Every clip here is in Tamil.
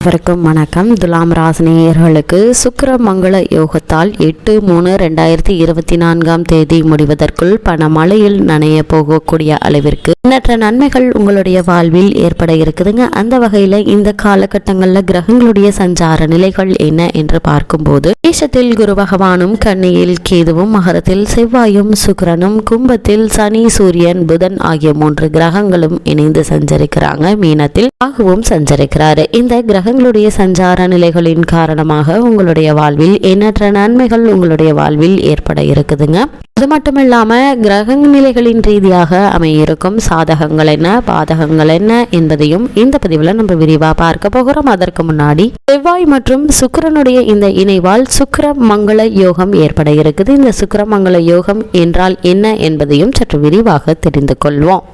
வணக்கம். துலாம் ராசினியர்களுக்கு சுக்கிர மங்கள யோகத்தால் 8/3/2024 முடிவதற்குள் பணமழையில் நனைய போகக்கூடிய அளவிற்கு எண்ணற்ற நன்மைகள் உங்களுடைய வாழ்வில் ஏற்பட இருக்குதுங்க. அந்த வகையில இந்த காலகட்டங்களில் கிரகங்களுடைய சஞ்சார நிலைகள் என்ன என்று பார்க்கும்போது, மேஷத்தில் குரு பகவானும், கன்னியில் கேதுவும், மகரத்தில் செவ்வாயும், சுக்கிரனும், கும்பத்தில் சனி, சூரியன், புதன் ஆகிய 3 கிரகங்களும் இணைந்து சஞ்சரிக்கிறாங்க. மீனத்தில் ராகுவும் சஞ்சரிக்கிறாரு. இந்த கிரகங்களுடைய சஞ்சார நிலைகளின் காரணமாக உங்களுடைய வாழ்வில் எண்ணற்ற நன்மைகள் உங்களுடைய வாழ்வில் ஏற்பட இருக்குதுங்க. அது மட்டும் இல்லாம கிரக நிலைகளின் ரீதியாக அமையிருக்கும் சாதகங்கள் என்ன, பாதகங்கள் என்ன என்பதையும் இந்த பதிவுல நம்ம விரிவா பார்க்க போகிறோம். அதற்கு முன்னாடி செவ்வாய் மற்றும் சுக்கிரனுடைய இந்த இணைவால் சுக்கிர மங்கள யோகம் ஏற்பட இருக்குது. இந்த சுக்கிர மங்கள யோகம் என்றால் என்ன என்பதையும் சற்று விரிவாக தெரிந்து கொள்வோம்.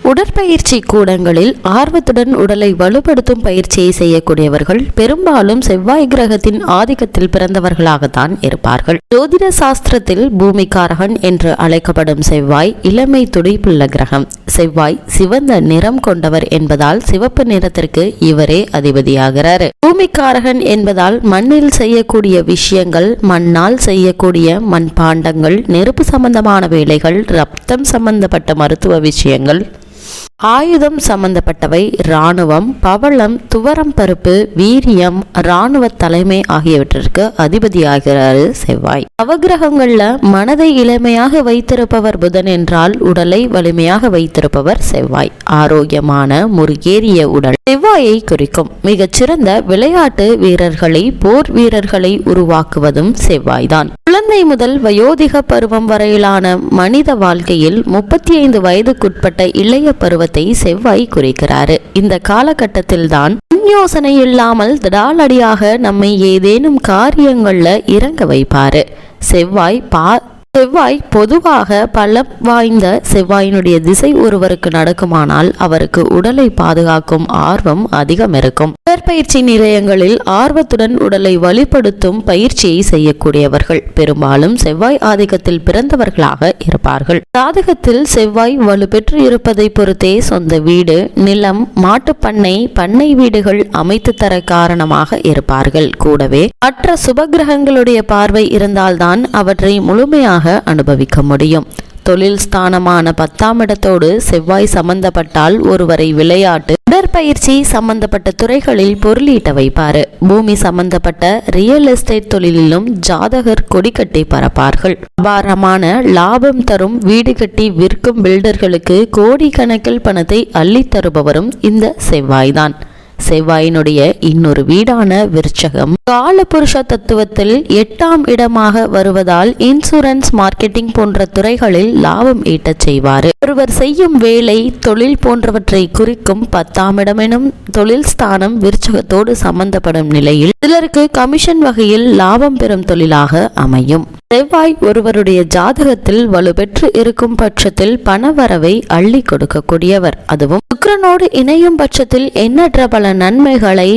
உடற்பயிற்சி கூடங்களில் ஆர்வத்துடன் உடலை வலுப்படுத்தும் பயிற்சியை செய்யக்கூடியவர்கள் பெரும்பாலும் செவ்வாய் கிரகத்தின் ஆதிக்கத்தில் பிறந்தவர்களாகத்தான் இருப்பார்கள். ஜோதிட சாஸ்திரத்தில் பூமிக்காரகன் என்று அழைக்கப்படும் செவ்வாய் இளமை துடிப்புள்ள கிரகம். செவ்வாய் சிவந்த நிறம் கொண்டவர் என்பதால் சிவப்பு நிறத்திற்கு இவரே அதிபதியாகிறார். பூமிக்காரகன் என்பதால் மண்ணில் செய்யக்கூடிய விஷயங்கள், மண்ணால் செய்யக்கூடிய மண்பாண்டங்கள், நெருப்பு சம்பந்தமான வேலைகள், ரத்தம் சம்பந்தப்பட்ட மருத்துவ விஷயங்கள், ஆயுதம் சம்பந்தப்பட்டவை, இராணுவம், பவளம், துவரம் பருப்பு, வீரியம், இராணுவ தலைமை ஆகியவற்றிற்கு அதிபதியாகிறாரு செவ்வாய். நவகிரகங்கள்ல மனதை இளமையாக வைத்திருப்பவர் புதன் என்றால் உடலை வலிமையாக வைத்திருப்பவர் செவ்வாய். ஆரோக்கியமான முருகேறிய உடல் செவ்வாயை குறிக்கும். மிகச்சிறந்த விளையாட்டு வீரர்களை, போர் வீரர்களை உருவாக்குவதும் செவ்வாய்தான். குழந்தை முதல் வயோதிக பருவம் வரையிலான மனித வாழ்க்கையில் 35 வயதுக்குட்பட்ட இளைய பருவத்தை செவ்வாய் குறிக்கிறாரு. இந்த காலகட்டத்தில் தான் யோசனை இல்லாமல் திடாலடியாக நம்மை ஏதேனும் காரியங்கள்ல இறங்க வைப்பாரு. செவ்வாய் பொதுவாக பலம் வாய்ந்த செவ்வாயினுடைய திசை ஒருவருக்கு நடக்குமானால் அவருக்கு உடலை பாதுகாக்கும் ஆர்வம் அதிகம் இருக்கும். உடற்பயிற்சி நிலையங்களில் ஆர்வத்துடன் உடலை வலுப்படுத்தும் பயிற்சியை செய்யக்கூடியவர்கள் பெரும்பாலும் செவ்வாய் ஆதிக்கத்தில் பிறந்தவர்களாக இருப்பார்கள். ஜாதகத்தில் செவ்வாய் வலுப்பெற்று இருப்பதை பொறுத்தே சொந்த வீடு, நிலம், மாட்டுப்பண்ணை, பண்ணை வீடுகள் அமைத்து தர காரணமாக இருப்பார்கள். கூடவே மற்ற சுபகிரகங்களுடைய பார்வை இருந்தால்தான் அவற்றை முழுமையாக அனுபவிக்க முடியும். தொழில் ஸ்தானமான 10ஆம் இடத்தோடு செவ்வாய் சம்பந்தப்பட்டால் ஒருவரை விளையாட்டு, உடற்பயிற்சி சம்பந்தப்பட்ட துறைகளில் பொருளீட்ட வைப்பாரு. பூமி சம்பந்தப்பட்ட ரியல் எஸ்டேட் தொழிலிலும் ஜாதகர் கொடி கட்டி பரப்பார்கள். அபாரமான லாபம் தரும் வீடு கட்டி விற்கும் பில்டர்களுக்கு கோடி கணக்கில் பணத்தை அள்ளி தருபவரும் இந்த செவ்வாய்தான். செவ்வாயினுடைய இன்னொரு வீடான விருச்சகம் காலபுருஷ தத்துவத்தில் 8ஆம் இடமாக வருவதால் இன்சூரன்ஸ், மார்க்கெட்டிங் போன்ற துறைகளில் லாபம் ஈட்டச் செய்வார். ஒருவர் செய்யும் வேலை, தொழில் போன்றவற்றை குறிக்கும் 10ஆம் இடம் எனும் தொழில் ஸ்தானம் விருச்சகத்தோடு சம்பந்தப்படும் நிலையில் சிலருக்கு கமிஷன் வகையில் லாபம் பெறும் தொழிலாக அமையும். செவ்வாய் ஒருவருடைய ஜாதகத்தில் வலுப்பெற்று இருக்கும் பட்சத்தில் பணவரவை அள்ளி கொடுக்கக்கூடியவர். அதுவும் சுக்கிரனோடு இணையும் பட்சத்தில் எண்ணற்ற பல நன்மைகளை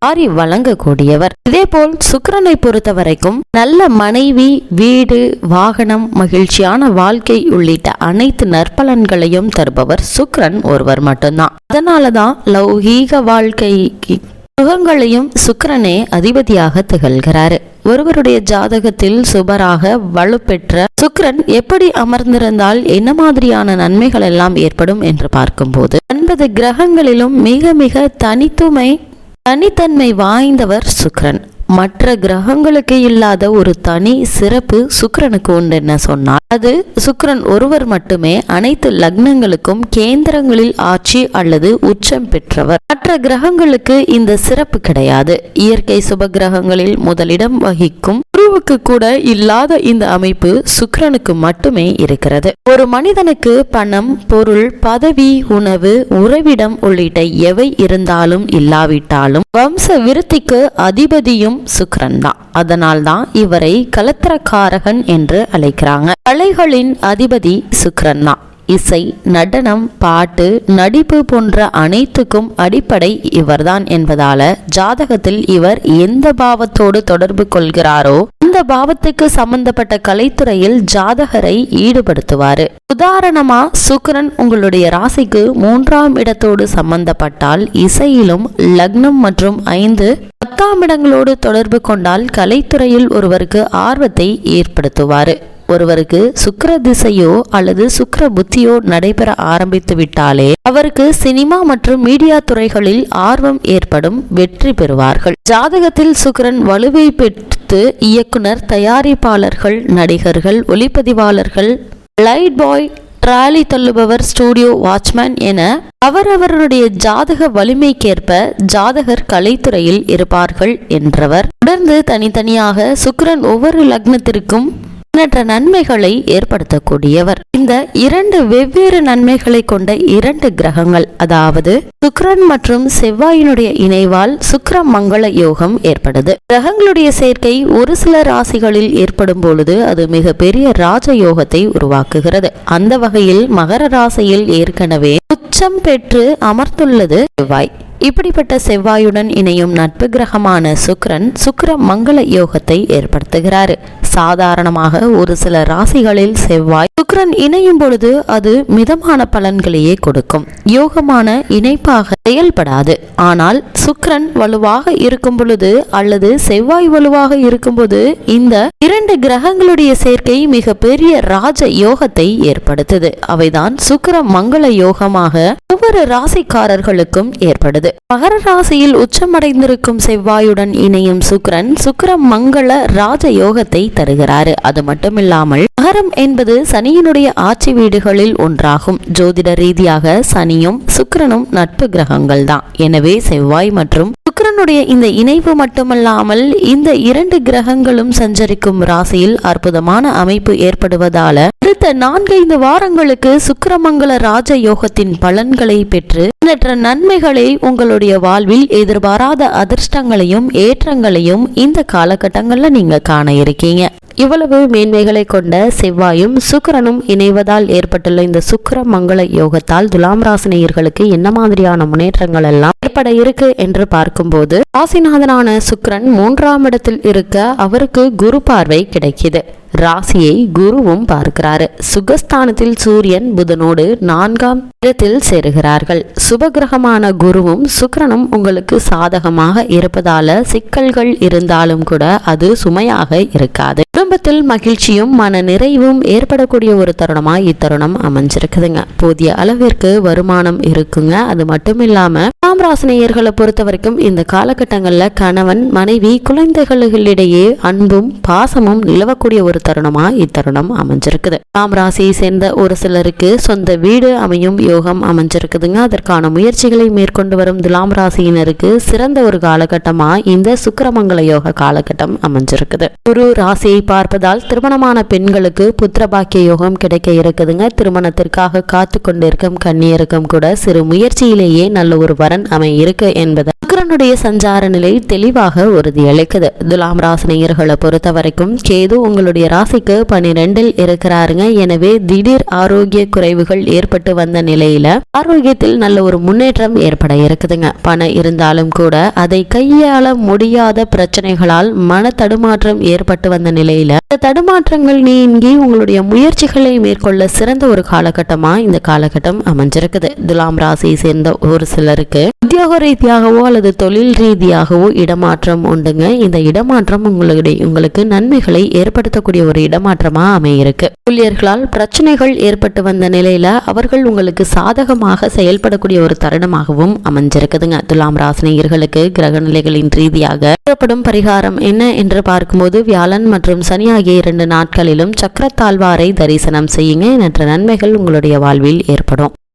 வாரி வழங்கக்கூடியவர். இதேபோல் சுக்கிரனை பொறுத்த வரைக்கும் நல்ல மனைவி, வீடு, வாகனம், மகிழ்ச்சியான வாழ்க்கை உள்ளிட்ட அனைத்து நற்பலன்களையும் தருபவர் சுக்கிரன் ஒருவர் மட்டும்தான். அதனாலதான் லௌகீக வாழ்க்கைக்கு சுகங்களையும் சுக்கிரனே அதிபதியாக திகழ்கிறாரு. ஒருவருடைய ஜாதகத்தில் சுபராக வலுப்பெற்ற சுக்கிரன் எப்படி அமர்ந்திருந்தால் என்ன மாதிரியான நன்மைகள் எல்லாம் ஏற்படும் என்று பார்க்கும்போது 9 கிரகங்களிலும் மிக மிக தனித்தன்மை வாய்ந்தவர் சுக்கிரன். மற்ற கிரகங்களுக்கு இல்லாத ஒரு தனி சிறப்பு சுக்கிரனுக்கு உண்டு என்ன சொன்னால் அது சுக்கிரன் ஒருவர் மட்டுமே அனைத்து லக்னங்களுக்கும் கேந்திரங்களில் ஆட்சி அல்லது உச்சம் பெற்றவர். மற்ற கிரகங்களுக்கு இந்த சிறப்பு கிடையாது. இயற்கை சுப கிரகங்களில் முதலிடம் வகிக்கும் குருவுக்கு கூட இல்லாத இந்த அமைப்பு சுக்கிரனுக்கு மட்டுமே இருக்கிறது. ஒரு மனிதனுக்கு பணம், பொருள், பதவி, உணவு, உறைவிடம் உள்ளிட்ட எவை இருந்தாலும் இல்லாவிட்டாலும் வம்ச விருத்திக்கு அதிபதியும் சுக்கிரன் தான். அதனால்தான் இவரை கலத்திரக்காரகன் என்று அழைக்கிறாங்க. கலைகளின் அதிபதி சுக்கிரன் தான். இசை, நடனம், பாட்டு, நடிப்பு போன்ற அனைத்துக்கும் அடிப்படை இவர்தான் என்பதால ஜாதகத்தில் இவர் எந்த பாவத்தோடு தொடர்பு கொள்கிறாரோ அந்த பாவத்துக்கு சம்பந்தப்பட்ட கலைத்துறையில் ஜாதகரை ஈடுபடுத்துவாரு. உதாரணமா சுக்கிரன் உங்களுடைய ராசிக்கு 3ஆம் இடத்தோடு சம்பந்தப்பட்டால் இசையிலும் லக்னம் மற்றும் 5 10ஆம் இடங்களோடு தொடர்பு கொண்டால் கலைத்துறையில் ஒருவருக்கு ஆர்வத்தை ஏற்படுத்துவார். ஒருவருக்கு சுக்கிர திசையோ அல்லது சுக்கிர புத்தியோ நடைபெற ஆரம்பித்து விட்டாலே அவருக்கு சினிமா மற்றும் மீடியா துறைகளில் ஆர்வம் ஏற்படும், வெற்றி பெறுவார்கள். ஜாதகத்தில் சுக்கிரன் வலுவை பெற்று இயக்குனர், தயாரிப்பாளர்கள், நடிகர்கள், ஒளிப்பதிவாளர்கள், லைட் பாய், டிராலி தள்ளுபவர், ஸ்டூடியோ வாட்ச்மேன் என அவரவருடைய ஜாதக வலிமைக்கேற்ப ஜாதகர் கலைத்துறையில் இருப்பார்கள் என்றவர். தொடர்ந்து தனித்தனியாக சுக்கிரன் ஒவ்வொரு லக்னத்திற்கும் எண்ணற்ற நன்மைகளை ஏற்படுத்தக்கூடியவர். இந்த 2 வெவ்வேறு நன்மைகளை கொண்ட 2 கிரகங்கள், அதாவது சுக்கிரன் மற்றும் செவ்வாயினுடைய இணைவால் சுக்கிர மங்கள யோகம் ஏற்படுது. கிரகங்களுடைய சேர்க்கை ஒரு சில ராசிகளில் ஏற்படும் பொழுது அது மிக பெரிய ராஜ யோகத்தை உருவாக்குகிறது. அந்த வகையில் மகர ராசியில் ஏற்கனவே உச்சம் பெற்று அமர்ந்துள்ளது செவ்வாய். இப்படிப்பட்ட செவ்வாயுடன் இணையும் நட்பு கிரகமான சுக்கிரன் சுக்கிர மங்கள யோகத்தை ஏற்படுத்துகிறார். சாதாரணமாக ஒரு சில ராசிகளில் செவ்வாய் சுக்கிரன் இணையும் பொழுது அது மிதமான பலன்களையே கொடுக்கும், யோகமான இணைப்பாக செயல்படாது. ஆனால் சுக்கிரன் வலுவாக இருக்கும் பொழுது அல்லது செவ்வாய் வலுவாக இருக்கும்போது இந்த 2 கிரகங்களுடைய சேர்க்கை மிக பெரிய ராஜ யோகத்தை ஏற்படுத்துது. அவைதான் சுக்கிர மங்கள யோகமாக ஒவ்வொரு ராசிக்காரர்களுக்கும் ஏற்படுது. மகர ராசியில் உச்சமடைந்திருக்கும் செவ்வாயுடன் இணையும் சுக்கிரன் சுக்கிர மங்கள ராஜ யோகத்தை தருகிறாரு. அது மட்டுமில்லாமல் மகரம் என்பது சனியினுடைய ஆட்சி வீடுகளில் ஒன்றாகும். ஜோதிட ரீதியாக சனியும் சுக்கிரனும் நட்பு கிரகங்கள் தான். எனவே செவ்வாய் மற்றும் சுக்கிரனுடைய இந்த இணைவு மட்டுமல்லாமல் இந்த 2 கிரகங்களும் சஞ்சரிக்கும் ராசியில் அற்புதமான அமைப்பு ஏற்படுவதால அடுத்த 4-5 வாரங்களுக்கு சுக்கிரமங்கல ராஜ யோகத்தின் பலன்களை பெற்று எண்ணற்ற நன்மைகளை உங்களுடைய வாழ்வில் எதிர்பாராத அதிர்ஷ்டங்களையும் ஏற்றங்களையும் இந்த காலகட்டங்கள்ல நீங்க காண இருக்கீங்க. இவ்வளவு மேன்மைகளை கொண்ட செவ்வாயும் சுக்கிரனும் இணைவதால் ஏற்பட்டுள்ள இந்த சுக்கிர மங்கள யோகத்தால் துலாம் ராசினியர்களுக்கு என்ன மாதிரியான முன்னேற்றங்கள் எல்லாம் ஏற்பட இருக்கு என்று பார்க்கும்போது, ராசிநாதனான சுக்கிரன் 3ஆம் இடத்தில் இருக்க அவருக்கு குரு பார்வை கிடைக்குது. ராசியை குருவும் பார்க்கிறாரு. சுகஸ்தானத்தில் சூரியன் புதனோடு 4ஆம் இடத்தில் சேருகிறார்கள். சுபகிரகமான குருவும் சுக்கிரனும் உங்களுக்கு சாதகமாக இருப்பதால சிக்கல்கள் இருந்தாலும் கூட அது சுமையாக இருக்காது. குடும்பத்தில் மகிழ்ச்சியும் மன நிறைவும் ஏற்படக்கூடிய ஒரு தருணமா இத்தருணம் அமைஞ்சிருக்குதுங்க. போதிய அளவிற்கு வருமானம் இருக்குங்க. அது மட்டும் இல்லாம ராசினியர்களை பொறுத்த வரைக்கும் இந்த காலகட்டங்கள்ல கணவன் மனைவி குழந்தைகளிடையே அன்பும் பாசமும் நிலவக்கூடிய ஒரு தருணமா இத்தருணம் அமைஞ்சிருக்குது. ராசியை சேர்ந்த ஒரு சிலருக்கு சொந்த வீடு அமையும் யோகம் அமைஞ்சிருக்குதுங்க. அதற்கான முயற்சிகளை மேற்கொண்டு வரும் துலாம் ராசியினருக்கு சிறந்த ஒரு காலகட்டமா இந்த சுக்கிரமங்கல யோக காலகட்டம் அமைஞ்சிருக்குது. குரு ராசியை பார்ப்பதால் திருமணமான பெண்களுக்கு புத்திரபாக்கிய யோகம் கிடைக்க இருக்குதுங்க. திருமணத்திற்காக காத்து கொண்டிருக்கும் கன்னியருக்கும் கூட சிறு முயற்சியிலேயே நல்ல ஒரு வரன் அமைய இருக்கு என்பது சுக்கிரனுடைய சஞ்சார நிலை தெளிவாக உறுதியளிக்குது. துலாம் ராசினியர்களை பொறுத்த வரைக்கும் கேது உங்களுடைய ராசிக்கு 12இல் இருக்கிறாருங்க. எனவே திடீர் ஆரோக்கிய குறைவுகள் ஏற்பட்டு வந்த நிலையில ஆரோக்கியத்தில் நல்ல ஒரு முன்னேற்றம் ஏற்பட இருக்குதுங்க. பணம் இருந்தாலும் கூட அதை கையாள முடியாத பிரச்சனைகளால் மன தடுமாற்றம் ஏற்பட்டு வந்த நிலையில இந்த தடுமாற்றங்கள் நீங்கி உங்களுடைய முயற்சிகளை மேற்கொள்ள சிறந்த ஒரு காலகட்டமா இந்த காலகட்டம் அமைஞ்சிருக்குது. துலாம் ராசியை சேர்ந்த ஒரு சிலருக்கு உத்தியோக ரீதியாகவோ அல்லது தொழில் ரீதியாகவோ இடமாற்றம் உண்டுங்க. இந்த இடமாற்றம் உங்களுக்கு நன்மைகளை ஏற்படுத்தக்கூடிய ஒரு இடமாற்றமா அமையிருக்கு. ஊழியர்களால் பிரச்சனைகள் ஏற்பட்டு வந்த நிலையில அவர்கள் உங்களுக்கு சாதகமாக செயல்படக்கூடிய ஒரு தருணமாகவும் அமைஞ்சிருக்குதுங்க. துலாம் ராசினியர்களுக்கு கிரக நிலைகளின் ரீதியாக ஏற்படும் பரிகாரம் என்ன என்று பார்க்கும்போது வியாழன் மற்றும் சனி ஆகிய 2 நாட்களிலும் சக்கரத்தாழ்வாரை தரிசனம் செய்யுங்க. எண்ணற்ற நன்மைகள் உங்களுடைய வாழ்வில் ஏற்படும்.